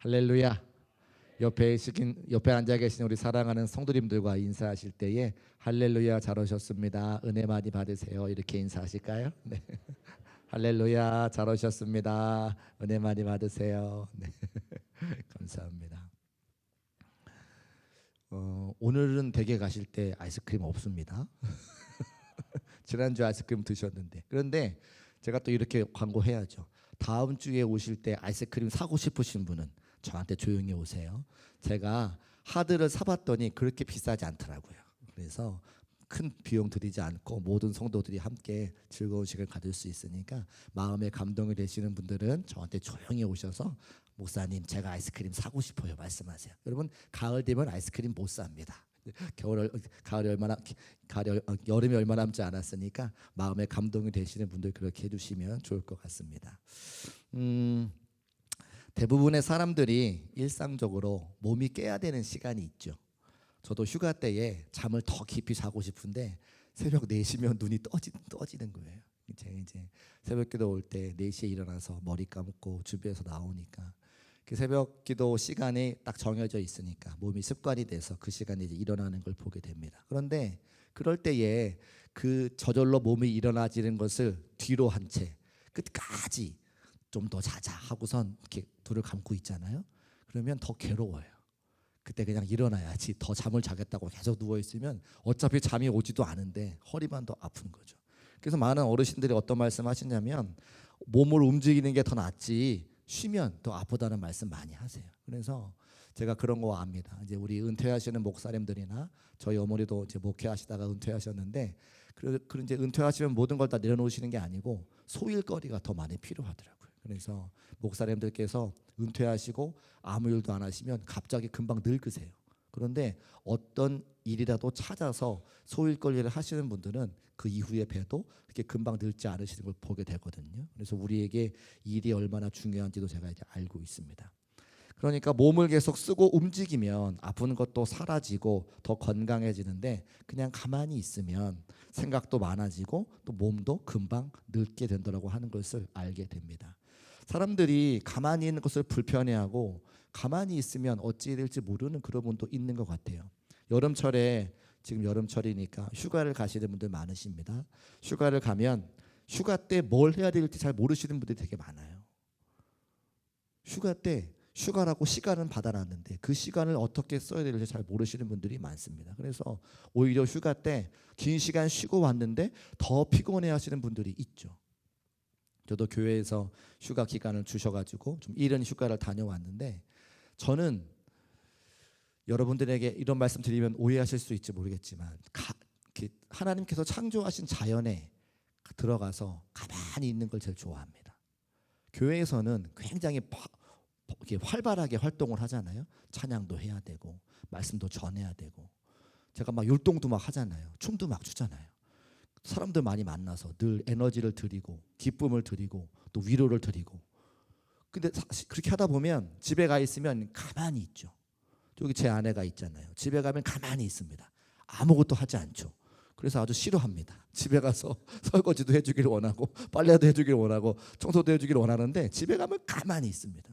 할렐루야. 옆에 앉아 계신 우리 사랑하는 성도님들과 인사하실 때에 할렐루야 잘 오셨습니다. 은혜 많이 받으세요. 이렇게 인사하실까요? 네. 할렐루야 잘 오셨습니다. 은혜 많이 받으세요. 네. 감사합니다. 오늘은 댁에 가실 때 아이스크림 없습니다. 지난주 아이스크림 드셨는데. 그런데 제가 또 이렇게 광고해야죠. 다음 주에 오실 때 아이스크림 사고 싶으신 분은 저한테 조용히 오세요. 제가 하드를 사봤더니 그렇게 비싸지 않더라고요. 그래서 큰 비용 들이지 않고 모든 성도들이 함께 즐거운 시간을 가질 수 있으니까 마음에 감동이 되시는 분들은 저한테 조용히 오셔서 목사님 제가 아이스크림 사고 싶어요 말씀하세요. 여러분 가을 되면 아이스크림 못 삽니다. 여름이 얼마 남지 않았으니까 마음에 감동이 되시는 분들 그렇게 해주시면 좋을 것 같습니다. 대부분의 사람들이 일상적으로 몸이 깨야 되는 시간이 있죠. 저도 휴가 때에 잠을 더 깊이 자고 싶은데 새벽 4시면 눈이 떠지는 거예요. 이제 새벽기도 올 때 4시에 일어나서 머리 감고 주변에서 나오니까 그 새벽기도 시간이 딱 정해져 있으니까 몸이 습관이 돼서 그 시간에 이제 일어나는 걸 보게 됩니다. 그런데 그럴 때에 그 저절로 몸이 일어나지는 것을 뒤로 한 채 끝까지 좀 더 자자 하고선 이렇게 눈을 감고 있잖아요. 그러면 더 괴로워요. 그때 그냥 일어나야지. 더 잠을 자겠다고 계속 누워 있으면 어차피 잠이 오지도 않은데 허리만 더 아픈 거죠. 그래서 많은 어르신들이 어떤 말씀하시냐면 몸을 움직이는 게 더 낫지 쉬면 더 아프다는 말씀 많이 하세요. 그래서 제가 그런 거 압니다. 이제 우리 은퇴하시는 목사님들이나 저희 어머니도 이제 목회하시다가 은퇴하셨는데 그런 이제 은퇴하시면 모든 걸 다 내려놓으시는 게 아니고 소일거리가 더 많이 필요하더라고요. 그래서 목사님들께서 은퇴하시고 아무 일도 안 하시면 갑자기 금방 늙으세요. 그런데 어떤 일이라도 찾아서 소일거리를 하시는 분들은 그 이후의 배도 그렇게 금방 늙지 않으시는 걸 보게 되거든요. 그래서 우리에게 일이 얼마나 중요한지도 제가 이제 알고 있습니다. 그러니까 몸을 계속 쓰고 움직이면 아픈 것도 사라지고 더 건강해지는데 그냥 가만히 있으면 생각도 많아지고 또 몸도 금방 늙게 된다고 하는 것을 알게 됩니다. 사람들이 가만히 있는 것을 불편해하고 가만히 있으면 어찌 될지 모르는 그런 분도 있는 것 같아요. 여름철에 지금 여름철이니까 휴가를 가시는 분들 많으십니다. 휴가를 가면 휴가 때 뭘 해야 될지 잘 모르시는 분들이 되게 많아요. 휴가 때 휴가라고 시간은 받아놨는데 그 시간을 어떻게 써야 될지 잘 모르시는 분들이 많습니다. 그래서 오히려 휴가 때 긴 시간 쉬고 왔는데 더 피곤해하시는 분들이 있죠. 저도 교회에서 휴가 기간을 주셔가지고 좀 이른 휴가를 다녀왔는데 저는 여러분들에게 이런 말씀 드리면 오해하실 수 있지 모르겠지만 하나님께서 창조하신 자연에 들어가서 가만히 있는 걸 제일 좋아합니다. 교회에서는 굉장히 이렇게 활발하게 활동을 하잖아요. 찬양도 해야 되고 말씀도 전해야 되고 제가 막 율동도 막 하잖아요. 춤도 막 추잖아요. 사람들 많이 만나서 늘 에너지를 드리고 기쁨을 드리고 또 위로를 드리고 근데 사실 그렇게 하다 보면 집에 가 있으면 가만히 있죠. 저기 제 아내가 있잖아요. 집에 가면 가만히 있습니다. 아무것도 하지 않죠. 그래서 아주 싫어합니다. 집에 가서 설거지도 해주기를 원하고 빨래도 해주기를 원하고 청소도 해주기를 원하는데 집에 가면 가만히 있습니다.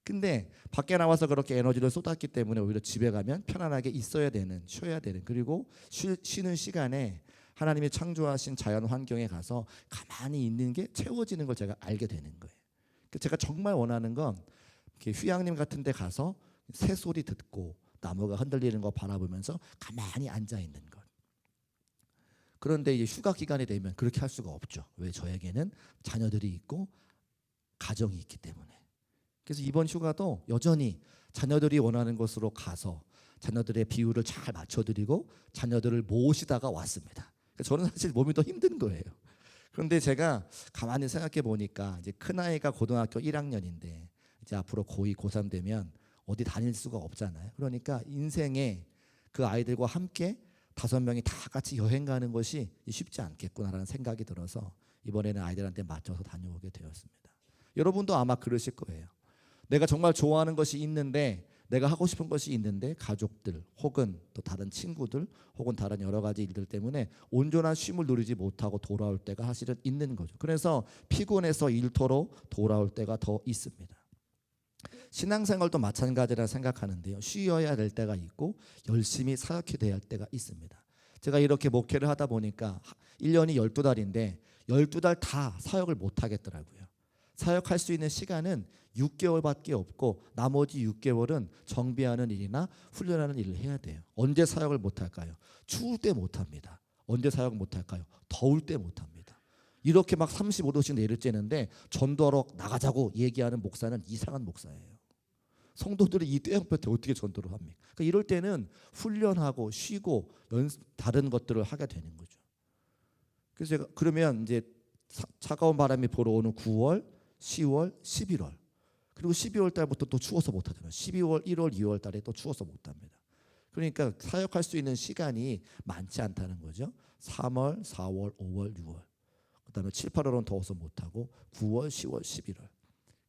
근데 밖에 나와서 그렇게 에너지를 쏟았기 때문에 오히려 집에 가면 편안하게 있어야 되는 쉬어야 되는 그리고 쉬는 시간에 하나님이 창조하신 자연 환경에 가서 가만히 있는 게 채워지는 걸 제가 알게 되는 거예요. 제가 정말 원하는 건 휴양림 같은 데 가서 새소리 듣고 나무가 흔들리는 거 바라보면서 가만히 앉아 있는 것. 그런데 이제 휴가 기간이 되면 그렇게 할 수가 없죠. 왜? 저에게는 자녀들이 있고 가정이 있기 때문에. 그래서 이번 휴가도 여전히 자녀들이 원하는 곳으로 가서 자녀들의 비율을 잘 맞춰드리고 자녀들을 모시다가 왔습니다. 저는 사실 몸이 더 힘든 거예요. 그런데 제가 가만히 생각해 보니까 이제 큰아이가 고등학교 1학년인데 이제 앞으로 고2, 고3 되면 어디 다닐 수가 없잖아요. 그러니까 인생에 그 아이들과 함께 5명이 다 같이 여행 가는 것이 쉽지 않겠구나라는 생각이 들어서 이번에는 아이들한테 맞춰서 다녀오게 되었습니다. 여러분도 아마 그러실 거예요. 내가 정말 좋아하는 것이 있는데 내가 하고 싶은 것이 있는데 가족들 혹은 또 다른 친구들 혹은 다른 여러 가지 일들 때문에 온전한 쉼을 누리지 못하고 돌아올 때가 사실은 있는 거죠. 그래서 피곤해서 일터로 돌아올 때가 더 있습니다. 신앙생활도 마찬가지라 생각하는데요. 쉬어야 될 때가 있고 열심히 사역해야 할 때가 있습니다. 제가 이렇게 목회를 하다 보니까 1년이 12달인데 12달 다 사역을 못 하겠더라고요. 사역할 수 있는 시간은 6개월밖에 없고 나머지 6개월은 정비하는 일이나 훈련하는 일을 해야 돼요. 언제 사역을 못 할까요? 추울 때 못 합니다. 언제 사역 못 할까요? 더울 때 못 합니다. 이렇게 막 35도씩 내릴 째는데 전도하러 나가자고 얘기하는 목사는 이상한 목사예요. 성도들이 이 떼형볕에 어떻게 전도를 합니까? 그러니까 이럴 때는 훈련하고 쉬고 다른 것들을 하게 되는 거죠. 그래서 제가 그러면 이제 차가운 바람이 불어오는 9월, 10월, 11월 그리고 12월 달부터 또 추워서 못 하잖아요. 12월, 1월, 2월 달에 또 추워서 못 합니다. 그러니까 사역할 수 있는 시간이 많지 않다는 거죠. 3월, 4월, 5월, 6월 그다음에 7, 8월은 더워서 못 하고 9월, 10월, 11월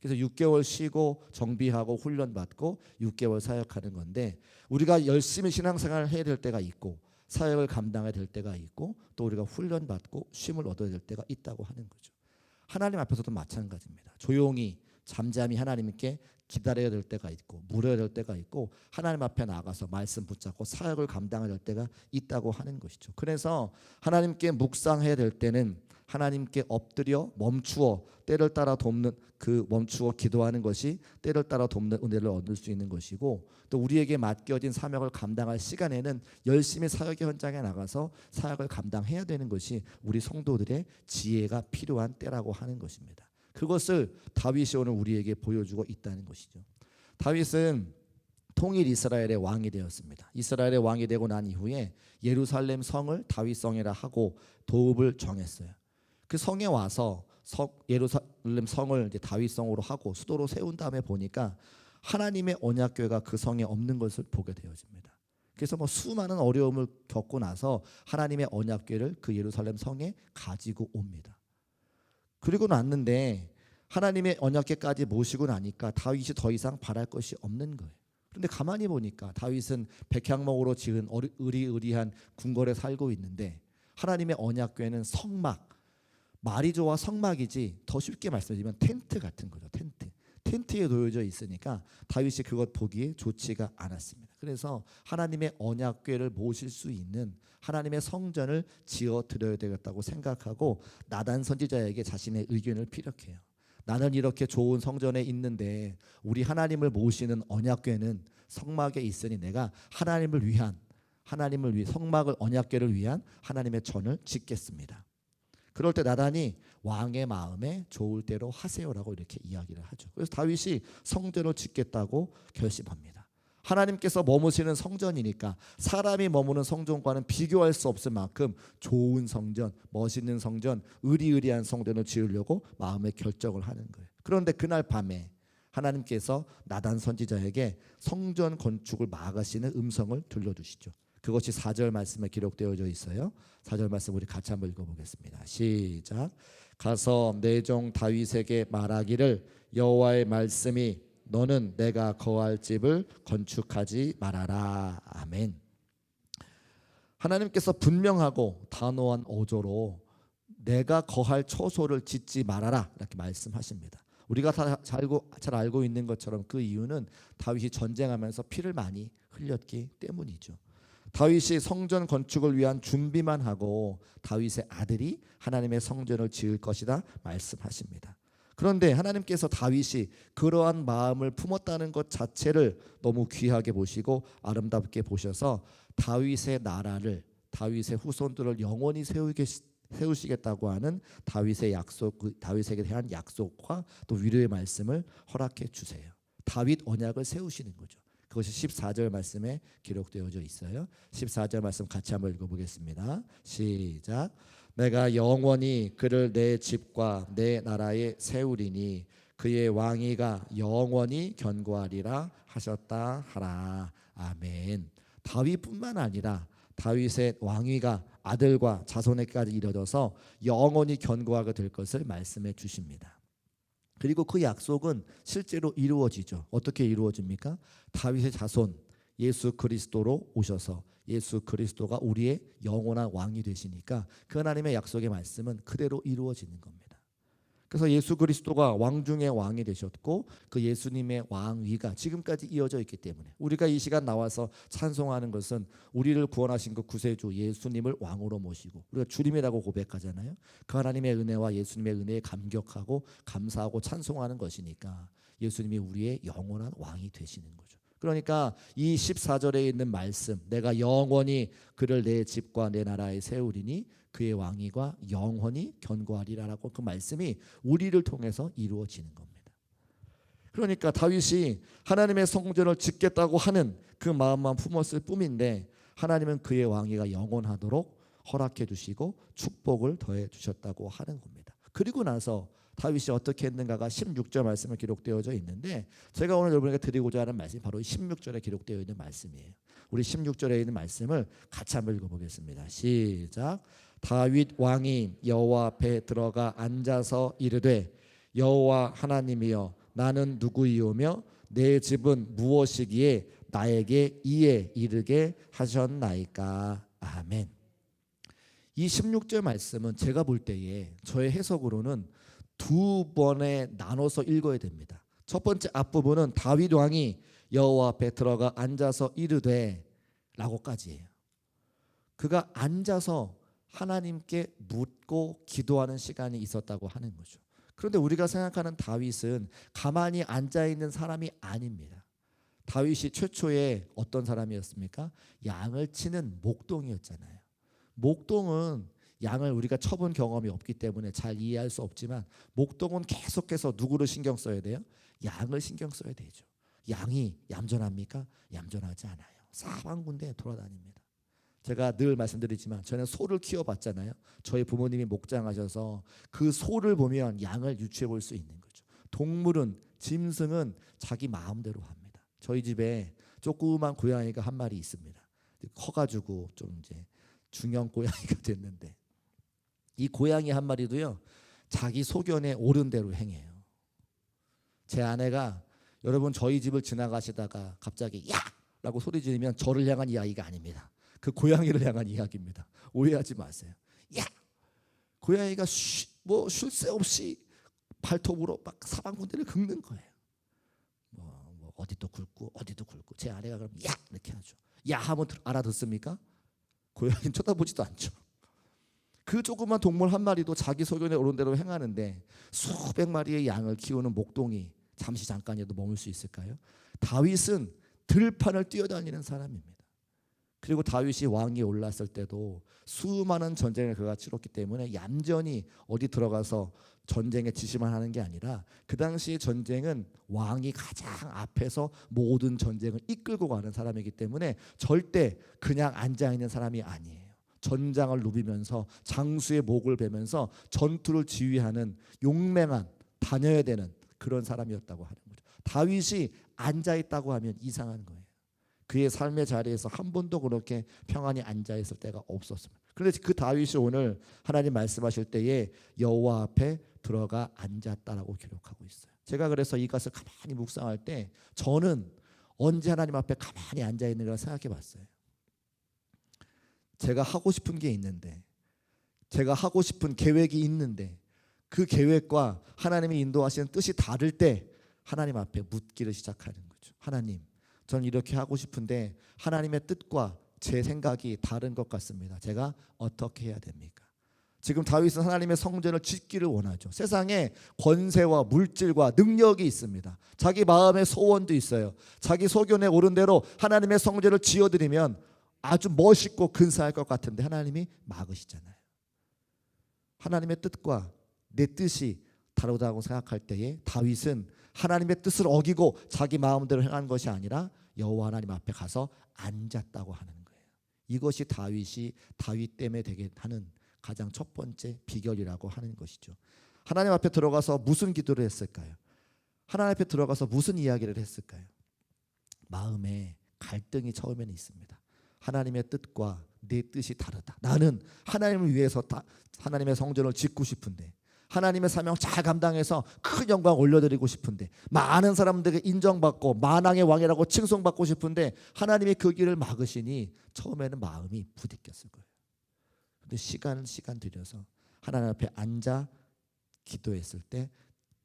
그래서 6개월 쉬고 정비하고 훈련받고 6개월 사역하는 건데 우리가 열심히 신앙생활을 해야 될 때가 있고 사역을 감당해야 될 때가 있고 또 우리가 훈련받고 쉼을 얻어야 될 때가 있다고 하는 거죠. 하나님 앞에서도 마찬가지입니다. 조용히 잠잠히 하나님께 기다려야 될 때가 있고 물어야 될 때가 있고 하나님 앞에 나가서 말씀 붙잡고 사역을 감당해야 될 때가 있다고 하는 것이죠. 그래서 하나님께 묵상해야 될 때는 하나님께 엎드려 멈추어 때를 따라 돕는 그 멈추어 기도하는 것이 때를 따라 돕는 은혜를 얻을 수 있는 것이고 또 우리에게 맡겨진 사명을 감당할 시간에는 열심히 사역의 현장에 나가서 사역을 감당해야 되는 것이 우리 성도들의 지혜가 필요한 때라고 하는 것입니다. 그것을 다윗이 오늘 우리에게 보여주고 있다는 것이죠. 다윗은 통일 이스라엘의 왕이 되었습니다. 이스라엘의 왕이 되고 난 이후에 예루살렘 성을 다윗성이라 하고 도읍을 정했어요. 그 성에 와서 예루살렘 성을 이제 다윗성으로 하고 수도로 세운 다음에 보니까 하나님의 언약궤가 그 성에 없는 것을 보게 되어집니다. 그래서 수많은 어려움을 겪고 나서 하나님의 언약궤를 그 예루살렘 성에 가지고 옵니다. 그리고 났는데 하나님의 언약궤까지 모시고 나니까 다윗이 더 이상 바랄 것이 없는 거예요. 그런데 가만히 보니까 다윗은 백향목으로 지은 으리으리한 궁궐에 살고 있는데 하나님의 언약궤는 성막, 말이 좋아 성막이지 더 쉽게 말씀드리면 텐트 같은 거죠. 텐트에 놓여져 있으니까 다윗이 그것 보기에 좋지가 않았습니다. 그래서 하나님의 언약궤를 모실 수 있는 하나님의 성전을 지어 드려야 되겠다고 생각하고 나단 선지자에게 자신의 의견을 피력해요. 나는 이렇게 좋은 성전에 있는데 우리 하나님을 모시는 언약궤는 성막에 있으니 내가 하나님을 위해 성막을 언약궤를 위한 하나님의 전을 짓겠습니다. 그럴 때 나단이 왕의 마음에 좋을 대로 하세요라고 이렇게 이야기를 하죠. 그래서 다윗이 성전을 짓겠다고 결심합니다. 하나님께서 머무시는 성전이니까 사람이 머무는 성전과는 비교할 수 없을 만큼 좋은 성전, 멋있는 성전, 으리으리한 성전을 지으려고 마음의 결정을 하는 거예요. 그런데 그날 밤에 하나님께서 나단 선지자에게 성전 건축을 막으시는 음성을 들려주시죠. 그것이 4절 말씀에 기록되어져 있어요. 4절 말씀 우리 같이 한번 읽어보겠습니다. 시작. 가서 내 종 다윗에게 말하기를 여호와의 말씀이 너는 내가 거할 집을 건축하지 말아라. 아멘. 하나님께서 분명하고 단호한 어조로 내가 거할 처소를 짓지 말아라 이렇게 말씀하십니다. 우리가 다 잘 알고 있는 것처럼 그 이유는 다윗이 전쟁하면서 피를 많이 흘렸기 때문이죠. 다윗이 성전 건축을 위한 준비만 하고 다윗의 아들이 하나님의 성전을 지을 것이다 말씀하십니다. 그런데 하나님께서 다윗이 그러한 마음을 품었다는 것 자체를 너무 귀하게 보시고 아름답게 보셔서 다윗의 나라를 다윗의 후손들을 영원히 세우시겠다고 하는 다윗의 약속, 다윗에게 대한 약속과 또 위로의 말씀을 허락해 주세요. 다윗 언약을 세우시는 거죠. 그것이 14절 말씀에 기록되어져 있어요. 14절 말씀 같이 한번 읽어보겠습니다. 시작. 내가 영원히 그를 내 집과 내 나라에 세우리니 그의 왕위가 영원히 견고하리라 하셨다 하라. 아멘. 다윗뿐만 아니라 다윗의 왕위가 아들과 자손에게까지 이뤄져서 영원히 견고하게 될 것을 말씀해 주십니다. 그리고 그 약속은 실제로 이루어지죠. 어떻게 이루어집니까? 다윗의 자손 예수 그리스도로 오셔서 예수 그리스도가 우리의 영원한 왕이 되시니까 그 하나님의 약속의 말씀은 그대로 이루어지는 겁니다. 그래서 예수 그리스도가 왕 중의 왕이 되셨고 그 예수님의 왕위가 지금까지 이어져 있기 때문에 우리가 이 시간 나와서 찬송하는 것은 우리를 구원하신 그 구세주 예수님을 왕으로 모시고 우리가 주님이라고 고백하잖아요. 그 하나님의 은혜와 예수님의 은혜에 감격하고 감사하고 찬송하는 것이니까 예수님이 우리의 영원한 왕이 되시는 거죠. 그러니까 이 14절에 있는 말씀, 내가 영원히 그를 내 집과 내 나라에 세우리니 그의 왕위가 영원히 견고하리라라고 그 말씀이 우리를 통해서 이루어지는 겁니다. 그러니까 다윗이 하나님의 성전을 짓겠다고 하는 그 마음만 품었을 뿐인데 하나님은 그의 왕위가 영원하도록 허락해 주시고 축복을 더해 주셨다고 하는 겁니다. 그리고 나서 다윗이 어떻게 했는가가 16절 말씀에 기록되어져 있는데 제가 오늘 여러분에게 드리고자 하는 말씀이 바로 16절에 기록되어 있는 말씀이에요. 우리 16절에 있는 말씀을 같이 한번 읽어보겠습니다. 시작. 다윗 왕이 여호와 앞에 들어가 앉아서 이르되 여호와 하나님이여 나는 누구이오며 내 집은 무엇이기에 나에게 이에 이르게 하셨나이까. 아멘. 이 16절 말씀은 제가 볼 때에 저의 해석으로는 두 번에 나눠서 읽어야 됩니다. 첫 번째 앞부분은 다윗 왕이 여호와 앞에 들어가 앉아서 이르되 라고까지예요. 그가 앉아서 하나님께 묻고 기도하는 시간이 있었다고 하는 거죠. 그런데 우리가 생각하는 다윗은 가만히 앉아있는 사람이 아닙니다. 다윗이 최초에 어떤 사람이었습니까? 양을 치는 목동이었잖아요. 목동은 양을 우리가 쳐본 경험이 없기 때문에 잘 이해할 수 없지만 목동은 계속해서 누구를 신경 써야 돼요? 양을 신경 써야 되죠. 양이 얌전합니까? 얌전하지 않아요. 사방군데 돌아다닙니다. 제가 늘 말씀드리지만 저는 소를 키워봤잖아요. 저희 부모님이 목장하셔서 그 소를 보면 양을 유추해 볼 수 있는 거죠. 동물은 짐승은 자기 마음대로 합니다. 저희 집에 조그만 고양이가 한 마리 있습니다. 커가지고 좀 이제 중형 고양이가 됐는데 이 고양이 한 마리도요 자기 소견에 옳은 대로 행해요. 제 아내가 여러분 저희 집을 지나가시다가 갑자기 야! 라고 소리 지르면 저를 향한 이야기가 아닙니다. 그 고양이를 향한 이야기입니다. 오해하지 마세요. 야! 고양이가 뭐 쉴 새 없이 발톱으로 막 사방군데를 긁는 거예요. 뭐 어디도 긁고 어디도 긁고 제 아내가 그럼 야! 이렇게 하죠. 야 하면 알아듣습니까? 고양이는 쳐다보지도 않죠. 그 조그만 동물 한 마리도 자기 소견에 옳은 대로 행하는데 수백 마리의 양을 키우는 목동이 잠깐이라도 머물 수 있을까요? 다윗은 들판을 뛰어다니는 사람입니다. 그리고 다윗이 왕위에 올랐을 때도 수많은 전쟁을 그가 치렀기 때문에 얌전히 어디 들어가서 전쟁에 지시만 하는 게 아니라 그 당시의 전쟁은 왕이 가장 앞에서 모든 전쟁을 이끌고 가는 사람이기 때문에 절대 그냥 앉아있는 사람이 아니에요. 전장을 누비면서 장수의 목을 베면서 전투를 지휘하는 용맹한 다녀야 되는 그런 사람이었다고 하는 거죠. 다윗이 앉아있다고 하면 이상한 거예요. 그의 삶의 자리에서 한 번도 그렇게 평안히 앉아있을 때가 없었습니다. 그런데 그 다윗이 오늘 하나님 말씀하실 때에 여호와 앞에 들어가 앉았다라고 기록하고 있어요. 제가 그래서 이것을 가만히 묵상할 때 저는 언제 하나님 앞에 가만히 앉아있는가 생각해 봤어요. 제가 하고 싶은 게 있는데 제가 하고 싶은 계획이 있는데 그 계획과 하나님이 인도하시는 뜻이 다를 때 하나님 앞에 묻기를 시작하는 거죠. 하나님, 저는 이렇게 하고 싶은데 하나님의 뜻과 제 생각이 다른 것 같습니다. 제가 어떻게 해야 됩니까? 지금 다윗은 하나님의 성전을 짓기를 원하죠. 세상에 권세와 물질과 능력이 있습니다. 자기 마음의 소원도 있어요. 자기 소견에 옳은 대로 하나님의 성전을 지어드리면 아주 멋있고 근사할 것 같은데 하나님이 막으시잖아요. 하나님의 뜻과 내 뜻이 다르다고 생각할 때에 다윗은 하나님의 뜻을 어기고 자기 마음대로 행한 것이 아니라 여호와 하나님 앞에 가서 앉았다고 하는 거예요. 이것이 다윗 때문에 되게 하는 가장 첫 번째 비결이라고 하는 것이죠. 하나님 앞에 들어가서 무슨 기도를 했을까요? 하나님 앞에 들어가서 무슨 이야기를 했을까요? 마음에 갈등이 처음에는 있습니다. 하나님의 뜻과 내 뜻이 다르다. 나는 하나님을 위해서 하나님의 성전을 짓고 싶은데 하나님의 사명 잘 감당해서 큰 영광 올려드리고 싶은데 많은 사람들에게 인정받고 만왕의 왕이라고 칭송받고 싶은데 하나님이 그 길을 막으시니 처음에는 마음이 부딪혔을 거예요. 근데 시간 들여서 하나님 앞에 앉아 기도했을 때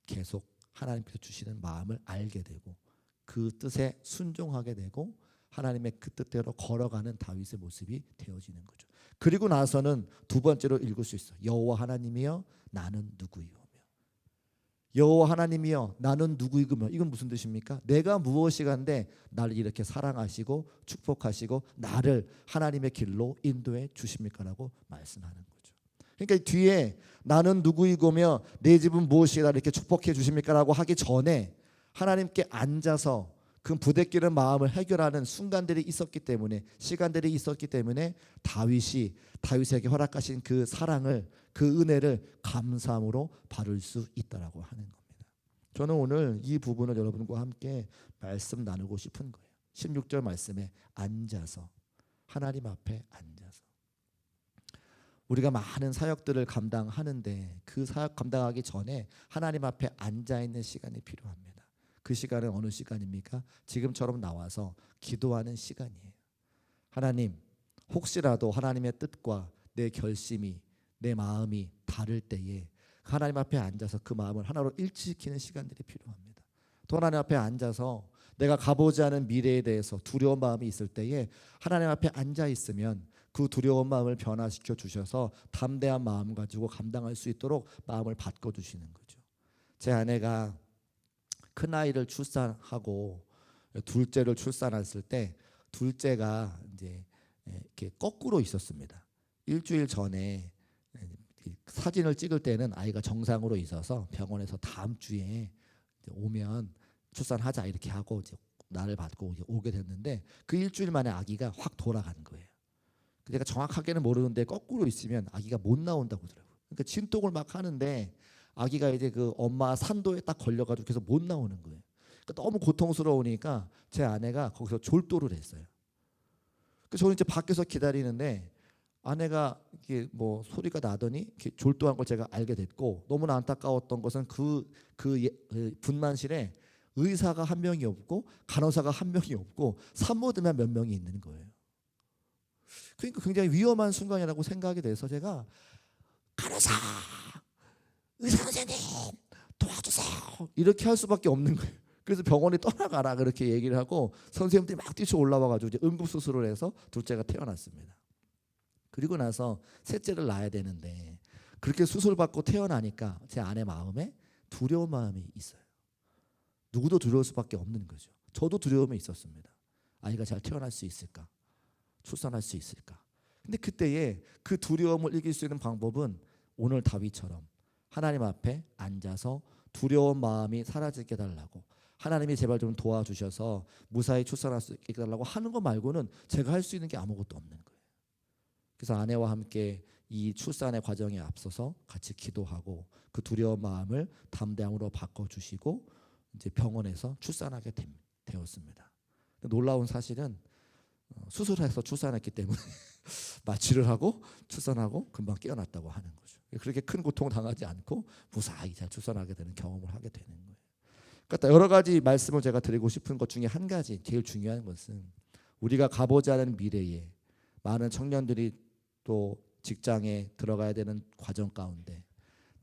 계속 하나님께서 주시는 마음을 알게 되고 그 뜻에 순종하게 되고 하나님의 그 뜻대로 걸어가는 다윗의 모습이 되어지는 거죠. 그리고 나서는 두 번째로 읽을 수 있어. 여호와 하나님이여 나는 누구이오며. 여호와 하나님이여 나는 누구이오며. 이건 무슨 뜻입니까? 내가 무엇이간데 나를 이렇게 사랑하시고 축복하시고 나를 하나님의 길로 인도해 주십니까라고 말씀하는 거죠. 그러니까 뒤에 나는 누구이고며 내 집은 무엇이라 이렇게 축복해 주십니까라고 하기 전에 하나님께 앉아서 그 부대끼는 마음을 해결하는 순간들이 있었기 때문에 시간들이 있었기 때문에 다윗이 다윗에게 허락하신 그 사랑을 그 은혜를 감사함으로 바를 수 있다라고 하는 겁니다. 저는 오늘 이 부분을 여러분과 함께 말씀 나누고 싶은 거예요. 16절 말씀에 앉아서 하나님 앞에 앉아서 우리가 많은 사역들을 감당하는데 그 사역 감당하기 전에 하나님 앞에 앉아 있는 시간이 필요합니다. 그 시간은 어느 시간입니까? 지금처럼 나와서 기도하는 시간이에요. 하나님, 혹시라도 하나님의 뜻과 내 결심이 내 마음이 다를 때에 하나님 앞에 앉아서 그 마음을 하나로 일치시키는 시간들이 필요합니다. 또 하나님 앞에 앉아서 내가 가보지 않은 미래에 대해서 두려운 마음이 있을 때에 하나님 앞에 앉아 있으면 그 두려운 마음을 변화시켜 주셔서 담대한 마음 가지고 감당할 수 있도록 마음을 바꿔주시는 거죠. 제 아내가 큰 아이를 출산하고 둘째를 출산했을 때 둘째가 이제 이렇게 거꾸로 있었습니다. 일주일 전에 사진을 찍을 때는 아이가 정상으로 있어서 병원에서 다음 주에 오면 출산하자 이렇게 하고 이제 날을 받고 오게 됐는데 그 일주일 만에 아기가 확 돌아간 거예요. 제가 정확하게는 모르는데 거꾸로 있으면 아기가 못 나온다고 하더라고요. 그러니까 진통을 막 하는데 아기가 이제 그 엄마 산도에 딱 걸려가지고 계속 못 나오는 거예요. 그러니까 너무 고통스러우니까 제 아내가 거기서 졸도를 했어요. 그래서 저는 이제 밖에서 기다리는데 아내가 이게 뭐 소리가 나더니 이렇게 졸도한 걸 제가 알게 됐고 너무나 안타까웠던 것은 그 분만실에 의사가 한 명이 없고 간호사가 한 명이 없고 산모들만 몇 명이 있는 거예요. 그러니까 굉장히 위험한 순간이라고 생각이 돼서 제가 간호사, 의사 선생님 도와주세요 이렇게 할 수밖에 없는 거예요. 그래서 병원에 떠나가라 그렇게 얘기를 하고 선생님들이 막 뛰쳐 올라와가지고 이제 응급수술을 해서 둘째가 태어났습니다. 그리고 나서 셋째를 낳아야 되는데 그렇게 수술받고 태어나니까 제 아내 마음에 두려운 마음이 있어요. 누구도 두려울 수밖에 없는 거죠. 저도 두려움이 있었습니다. 아이가 잘 태어날 수 있을까? 출산할 수 있을까? 근데 그때에 그 두려움을 이길 수 있는 방법은 오늘 다윗처럼 하나님 앞에 앉아서 두려운 마음이 사라지게 해달라고 하나님이 제발 좀 도와주셔서 무사히 출산할 수 있게 해달라고 하는 것 말고는 제가 할 수 있는 게 아무것도 없는 거예요. 그래서 아내와 함께 이 출산의 과정에 앞서서 같이 기도하고 그 두려운 마음을 담대함으로 바꿔주시고 이제 병원에서 출산하게 되었습니다. 놀라운 사실은 수술해서 출산했기 때문에 마취를 하고 출산하고 금방 깨어났다고 하는 거죠. 그렇게 큰 고통을 당하지 않고 무사히 잘 출산하게 되는 경험을 하게 되는 거예요. 그러니까 여러 가지 말씀을 제가 드리고 싶은 것 중에 한 가지 제일 중요한 것은 우리가 가보지 않은 미래에 많은 청년들이 또 직장에 들어가야 되는 과정 가운데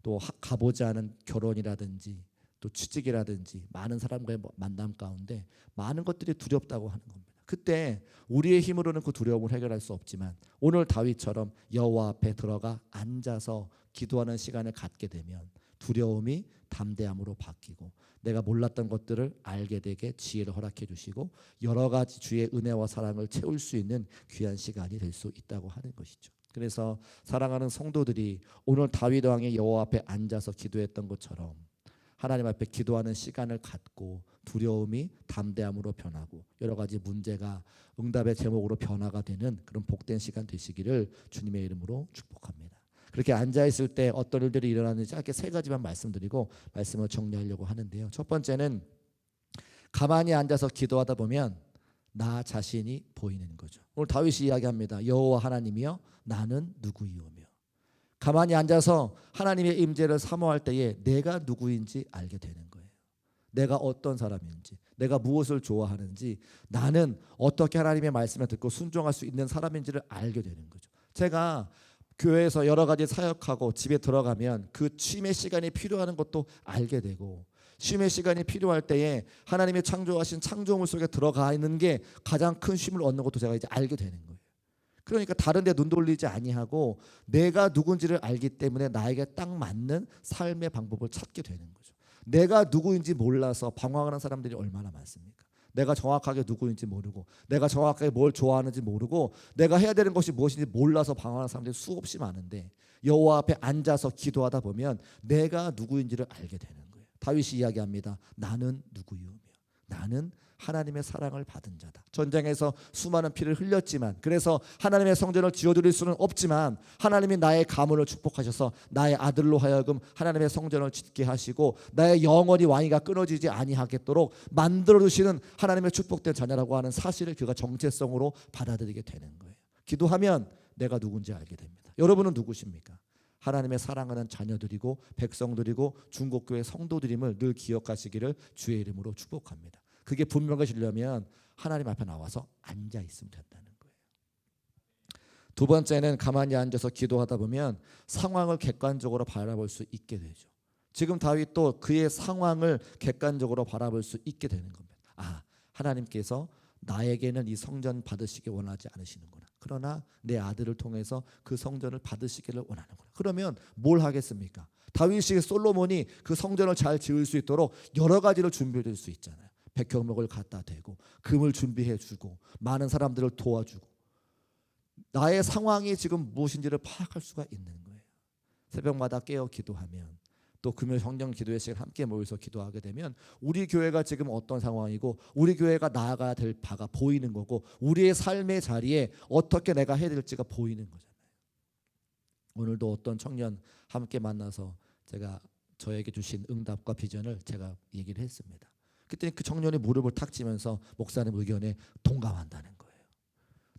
또 가보지 않은 결혼이라든지 또 취직이라든지 많은 사람과의 만남 가운데 많은 것들이 두렵다고 하는 겁니다. 그때 우리의 힘으로는 그 두려움을 해결할 수 없지만 오늘 다윗처럼 여호와 앞에 들어가 앉아서 기도하는 시간을 갖게 되면 두려움이 담대함으로 바뀌고 내가 몰랐던 것들을 알게 되게 지혜를 허락해 주시고 여러 가지 주의 은혜와 사랑을 채울 수 있는 귀한 시간이 될 수 있다고 하는 것이죠. 그래서 사랑하는 성도들이 오늘 다윗 왕의 여호와 앞에 앉아서 기도했던 것처럼 하나님 앞에 기도하는 시간을 갖고 두려움이 담대함으로 변하고 여러 가지 문제가 응답의 제목으로 변화가 되는 그런 복된 시간 되시기를 주님의 이름으로 축복합니다. 그렇게 앉아있을 때 어떤 일들이 일어나는지 짧게 세 가지만 말씀드리고 말씀을 정리하려고 하는데요. 첫 번째는 가만히 앉아서 기도하다 보면 나 자신이 보이는 거죠. 오늘 다윗이 이야기합니다. 여호와 하나님이여 나는 누구이오며. 가만히 앉아서 하나님의 임재를 사모할 때에 내가 누구인지 알게 되는 거예요. 내가 어떤 사람인지, 내가 무엇을 좋아하는지, 나는 어떻게 하나님의 말씀을 듣고 순종할 수 있는 사람인지를 알게 되는 거죠. 제가 교회에서 여러 가지 사역하고 집에 들어가면 그 쉼의 시간이 필요한 것도 알게 되고, 쉼의 시간이 필요할 때에 하나님의 창조하신 창조물 속에 들어가 있는 게 가장 큰 쉼을 얻는 것도 제가 이제 알게 되는 거예요. 그러니까 다른 데 눈 돌리지 아니하고 내가 누군지를 알기 때문에 나에게 딱 맞는 삶의 방법을 찾게 되는 거죠. 내가 누구인지 몰라서 방황하는 사람들이 얼마나 많습니까? 내가 정확하게 누구인지 모르고, 내가 정확하게 뭘 좋아하는지 모르고, 내가 해야 되는 것이 무엇인지 몰라서 방황하는 사람들이 수없이 많은데, 여호와 앞에 앉아서 기도하다 보면 내가 누구인지를 알게 되는 거예요. 다윗이 이야기합니다. 나는 누구이오며 나는 하나님의 사랑을 받은 자다. 전쟁에서 수많은 피를 흘렸지만, 그래서 하나님의 성전을 지어드릴 수는 없지만 하나님이 나의 가문을 축복하셔서 나의 아들로 하여금 하나님의 성전을 짓게 하시고 나의 영원히 왕위가 끊어지지 아니하겠도록 만들어주시는 하나님의 축복된 자녀라고 하는 사실을 그가 정체성으로 받아들이게 되는 거예요. 기도하면 내가 누군지 알게 됩니다. 여러분은 누구십니까? 하나님의 사랑하는 자녀들이고 백성들이고 중국교회 성도들임을 늘 기억하시기를 주의 이름으로 축복합니다. 그게 분명해지려면 하나님 앞에 나와서 앉아 있으면 된다는 거예요. 두 번째는 가만히 앉아서 기도하다 보면 상황을 객관적으로 바라볼 수 있게 되죠. 지금 다윗도 그의 상황을 객관적으로 바라볼 수 있게 되는 겁니다. 아, 하나님께서 나에게는 이 성전 받으시기 원하지 않으시는구나. 그러나 내 아들을 통해서 그 성전을 받으시기를 원하는구나. 그러면 뭘 하겠습니까? 다윗이 솔로몬이 그 성전을 잘 지을 수 있도록 여러 가지를 준비해 줄 수 있잖아요. 백향목을 갖다 대고 금을 준비해 주고 많은 사람들을 도와주고, 나의 상황이 지금 무엇인지를 파악할 수가 있는 거예요. 새벽마다 깨어 기도하면, 또 금요 성령 기도회 시간 함께 모여서 기도하게 되면 우리 교회가 지금 어떤 상황이고 우리 교회가 나아가야 될 바가 보이는 거고, 우리의 삶의 자리에 어떻게 내가 해야 될지가 보이는 거잖아요. 오늘도 어떤 청년 함께 만나서 제가 저에게 주신 응답과 비전을 제가 얘기를 했습니다. 그때 그 청년이 무릎을 탁 치면서 목사님 의견에 동감한다는 거예요.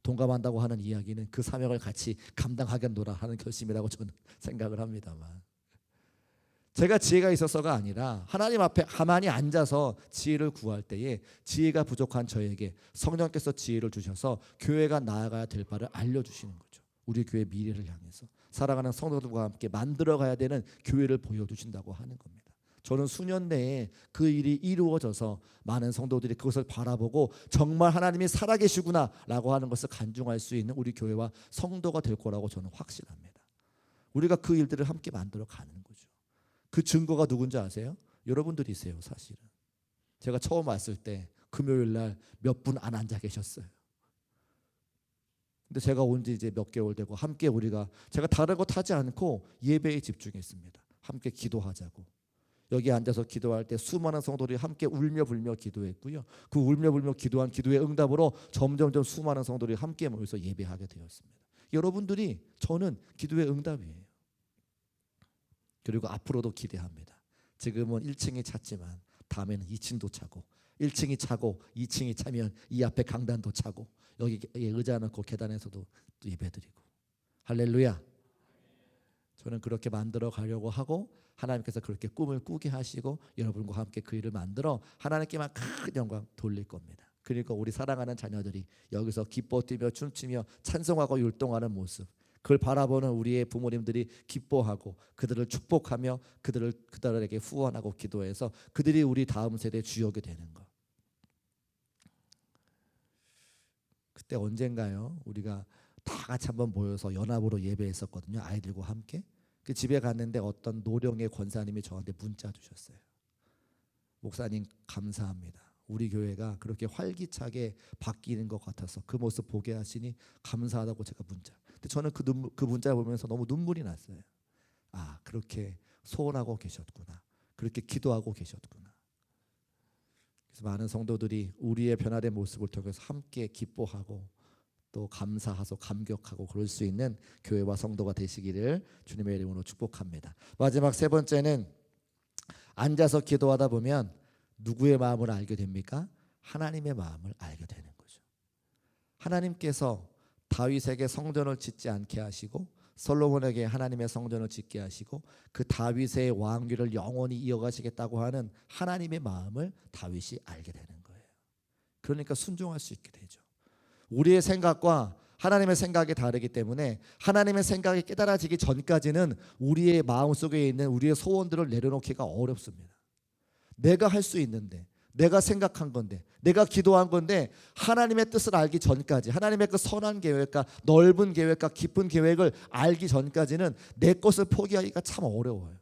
동감한다고 하는 이야기는 그 사명을 같이 감당하겠노라 하는 결심이라고 저는 생각을 합니다만, 제가 지혜가 있어서가 아니라 하나님 앞에 가만히 앉아서 지혜를 구할 때에 지혜가 부족한 저에게 성령께서 지혜를 주셔서 교회가 나아가야 될 바를 알려주시는 거죠. 우리 교회 미래를 향해서 사랑하는 성도들과 함께 만들어가야 되는 교회를 보여주신다고 하는 겁니다. 저는 수년 내에 그 일이 이루어져서 많은 성도들이 그것을 바라보고 정말 하나님이 살아계시구나 라고 하는 것을 간증할 수 있는 우리 교회와 성도가 될 거라고 저는 확신합니다. 우리가 그 일들을 함께 만들어 가는 거죠. 그 증거가 누군지 아세요? 여러분들이세요. 사실은 제가 처음 왔을 때 금요일 날 몇 분 안 앉아 계셨어요. 근데 제가 온 지 이제 몇 개월 되고 함께 제가 다른 것 하지 않고 예배에 집중했습니다. 함께 기도하자고. 여기 앉아서 기도할 때 수많은 성도들이 함께 울며 불며 기도했고요. 그 울며 불며 기도한 기도의 응답으로 점점점 수많은 성도들이 함께 모여서 예배하게 되었습니다. 여러분들이 저는 기도의 응답이에요. 그리고 앞으로도 기대합니다. 지금은 1층이 찼지만 다음에는 2층도 차고, 1층이 차고 2층이 차면 이 앞에 강단도 차고, 여기 의자 놓고 계단에서도 예배드리고. 할렐루야. 저는 그렇게 만들어 가려고 하고, 하나님께서 그렇게 꿈을 꾸게 하시고 여러분과 함께 그 일을 만들어 하나님께만 큰 영광 돌릴 겁니다. 그리고 우리 사랑하는 자녀들이 여기서 기뻐 뛰며 춤추며 찬송하고 율동하는 모습, 그걸 바라보는 우리의 부모님들이 기뻐하고 그들을 축복하며 그들에게 후원하고 기도해서 그들이 우리 다음 세대의 주역이 되는 것. 그때 언젠가요? 우리가 다 같이 한번 모여서 연합으로 예배했었거든요. 아이들과 함께. 그 집에 갔는데 어떤 노령의 권사님이 저한테 문자 주셨어요. 목사님 감사합니다. 우리 교회가 그렇게 활기차게 바뀌는 것 같아서 그 모습 보게 하시니 감사하다고 제가 문자. 근데 저는 그 문자 보면서 너무 눈물이 났어요. 아, 그렇게 소원하고 계셨구나. 그렇게 기도하고 계셨구나. 그래서 많은 성도들이 우리의 변화된 모습을 통해서 함께 기뻐하고 또 감사하고 감격하고 그럴 수 있는 교회와 성도가 되시기를 주님의 이름으로 축복합니다. 마지막 세 번째는 앉아서 기도하다 보면 누구의 마음을 알게 됩니까? 하나님의 마음을 알게 되는 거죠. 하나님께서 다윗에게 성전을 짓지 않게 하시고 솔로몬에게 하나님의 성전을 짓게 하시고 그 다윗의 왕위를 영원히 이어가시겠다고 하는 하나님의 마음을 다윗이 알게 되는 거예요. 그러니까 순종할 수 있게 되죠. 우리의 생각과 하나님의 생각이 다르기 때문에 하나님의 생각이 깨달아지기 전까지는 우리의 마음속에 있는 우리의 소원들을 내려놓기가 어렵습니다. 내가 할 수 있는데, 내가 생각한 건데, 내가 기도한 건데 하나님의 뜻을 알기 전까지, 하나님의 그 선한 계획과 넓은 계획과 깊은 계획을 알기 전까지는 내 것을 포기하기가 참 어려워요.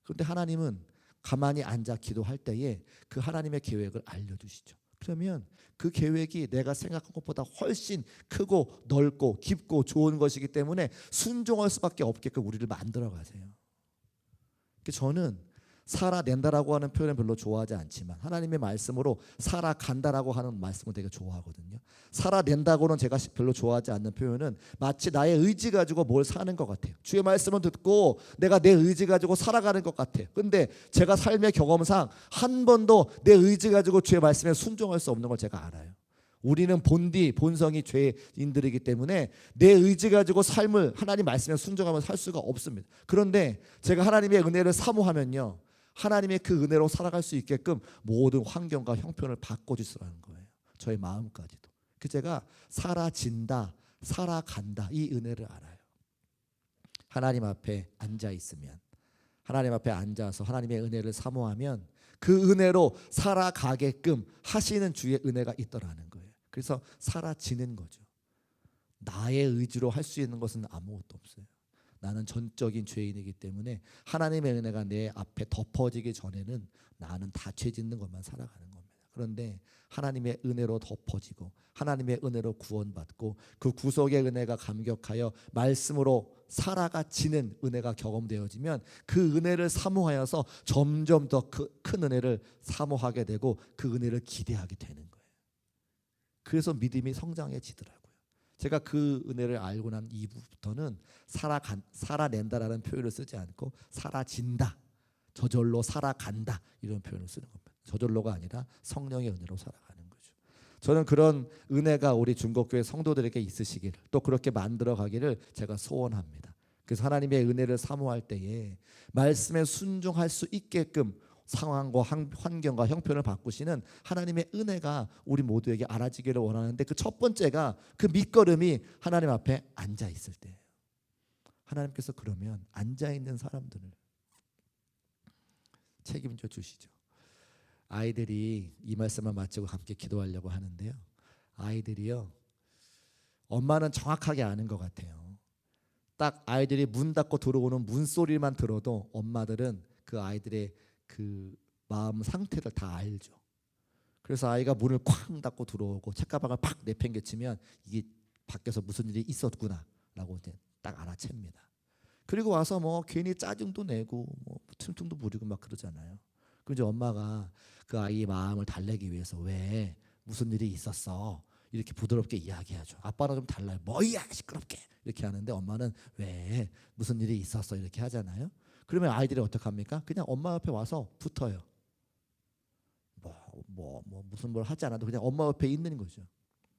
그런데 하나님은 가만히 앉아 기도할 때에 그 하나님의 계획을 알려주시죠. 그러면 그 계획이 내가 생각한 것보다 훨씬 크고 넓고 깊고 좋은 것이기 때문에 순종할 수밖에 없게끔 우리를 만들어 가세요. 저는 살아낸다라고 하는 표현은 별로 좋아하지 않지만 하나님의 말씀으로 살아간다라고 하는 말씀을 되게 좋아하거든요. 살아낸다고는 제가 별로 좋아하지 않는 표현은 마치 나의 의지 가지고 뭘 사는 것 같아요. 주의 말씀을 듣고 내가 내 의지 가지고 살아가는 것 같아요. 근데 제가 삶의 경험상 한 번도 내 의지 가지고 주의 말씀에 순종할 수 없는 걸 제가 알아요. 우리는 본성이 죄인들이기 때문에 내 의지 가지고 삶을 하나님 말씀에 순종하면 살 수가 없습니다. 그런데 제가 하나님의 은혜를 사모하면요, 하나님의 그 은혜로 살아갈 수 있게끔 모든 환경과 형편을 바꿔주시라는 거예요. 저의 마음까지도. 그 제가 살아진다, 살아간다, 이 은혜를 알아요. 하나님 앞에 앉아 있으면, 하나님 앞에 앉아서 하나님의 은혜를 사모하면 그 은혜로 살아가게끔 하시는 주의 은혜가 있더라는 거예요. 그래서 살아지는 거죠. 나의 의지로 할 수 있는 것은 아무것도 없어요. 나는 전적인 죄인이기 때문에 하나님의 은혜가 내 앞에 덮어지기 전에는 나는 다 죄 짓는 것만 살아가는 겁니다. 그런데 하나님의 은혜로 덮어지고 하나님의 은혜로 구원받고 그 구속의 은혜가 감격하여 말씀으로 살아가지는 은혜가 경험되어지면 그 은혜를 사모하여서 점점 더 큰 은혜를 사모하게 되고 그 은혜를 기대하게 되는 거예요. 그래서 믿음이 성장해지더라고요. 제가 그 은혜를 알고 난 이후부터는 살아낸다라는 표현을 쓰지 않고 살아진다, 저절로 살아간다 이런 표현을 쓰는 겁니다. 저절로가 아니라 성령의 은혜로 살아가는 거죠. 저는 그런 은혜가 우리 중국교회 성도들에게 있으시기를, 또 그렇게 만들어 가기를 제가 소원합니다. 그래서 하나님의 은혜를 사모할 때에 말씀에 순종할 수 있게끔 상황과 환경과 형편을 바꾸시는 하나님의 은혜가 우리 모두에게 알아지기를 원하는데, 그 첫 번째가 그 밑거름이 하나님 앞에 앉아 있을 때예요. 하나님께서 그러면 앉아 있는 사람들을 책임져 주시죠. 아이들이 이 말씀을 마치고 함께 기도하려고 하는데요, 아이들이요, 엄마는 정확하게 아는 것 같아요. 딱 아이들이 문 닫고 들어오는 문소리만 들어도 엄마들은 그 아이들의 그 마음 상태를 다 알죠. 그래서 아이가 문을 쾅 닫고 들어오고 책가방을 팍 내팽개치면 이게 밖에서 무슨 일이 있었구나라고 이제 딱 알아챕니다. 그리고 와서 뭐 괜히 짜증도 내고 뭐 퉁퉁도 부리고 막 그러잖아요. 그럼 이제 엄마가 그 아이의 마음을 달래기 위해서 왜 무슨 일이 있었어 이렇게 부드럽게 이야기하죠. 아빠랑 좀 달라요. 뭐야 시끄럽게 이렇게 하는데 엄마는 왜 무슨 일이 있었어 이렇게 하잖아요. 그러면 아이들이 어떡합니까? 그냥 엄마 옆에 와서 붙어요. 무슨 뭘 하지 않아도 그냥 엄마 옆에 있는 거죠.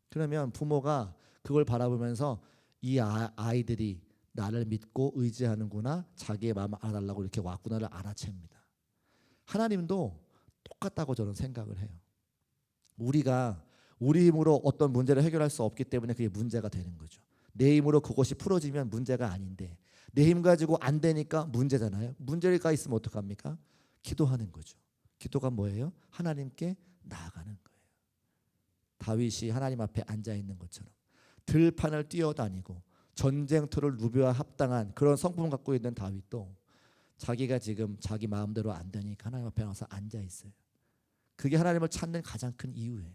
그러면 부모가 그걸 바라보면서 이 아이들이 나를 믿고 의지하는구나, 자기의 마음을 알아달라고 이렇게 왔구나를 알아챕니다. 하나님도 똑같다고 저는 생각을 해요. 우리가 우리 힘으로 어떤 문제를 해결할 수 없기 때문에 그게 문제가 되는 거죠. 내 힘으로 그것이 풀어지면 문제가 아닌데 내 힘 가지고 안 되니까 문제잖아요. 문제가 있으면 어떡합니까? 기도하는 거죠. 기도가 뭐예요? 하나님께 나아가는 거예요. 다윗이 하나님 앞에 앉아 있는 것처럼 들판을 뛰어다니고 전쟁터를 누벼야 합당한 그런 성품을 갖고 있는 다윗도 자기가 지금 자기 마음대로 안 되니까 하나님 앞에 나와서 앉아 있어요. 그게 하나님을 찾는 가장 큰 이유예요.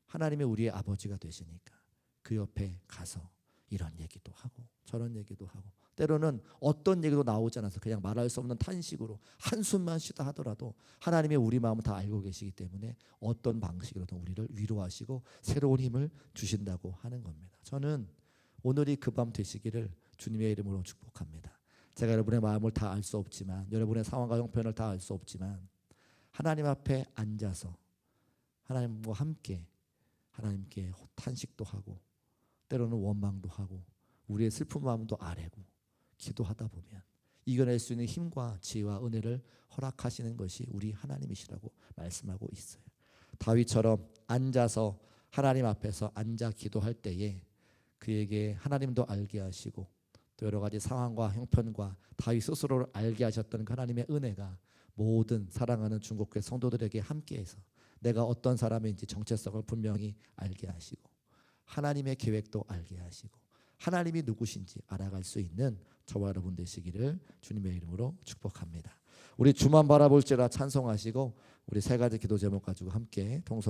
하나님이 우리의 아버지가 되시니까 그 옆에 가서 이런 얘기도 하고 저런 얘기도 하고, 때로는 어떤 얘기도 나오지 않아서 그냥 말할 수 없는 탄식으로 한숨만 쉬다 하더라도 하나님이 우리 마음을 다 알고 계시기 때문에 어떤 방식으로든 우리를 위로하시고 새로운 힘을 주신다고 하는 겁니다. 저는 오늘이 그 밤 되시기를 주님의 이름으로 축복합니다. 제가 여러분의 마음을 다 알 수 없지만, 여러분의 상황과 형편을 다 알 수 없지만 하나님 앞에 앉아서 하나님과 함께 하나님께 탄식도 하고 때로는 원망도 하고 우리의 슬픈 마음도 아뢰고 기도하다 보면 이겨낼 수 있는 힘과 지혜와 은혜를 허락하시는 것이 우리 하나님이시라고 말씀하고 있어요. 다윗처럼 앉아서 하나님 앞에서 앉아 기도할 때에 그에게 하나님도 알게 하시고 또 여러 가지 상황과 형편과 다윗 스스로를 알게 하셨던 그 하나님의 은혜가 모든 사랑하는 중국교회 성도들에게 함께해서 내가 어떤 사람인지 정체성을 분명히 알게 하시고 하나님의 계획도 알게 하시고 하나님이 누구신지 알아갈 수 있는 저와 여러분 되시기를 주님의 이름으로 축복합니다. 우리 주만 바라볼지라 찬송하시고 우리 세 가지 기도 제목 가지고 함께 동서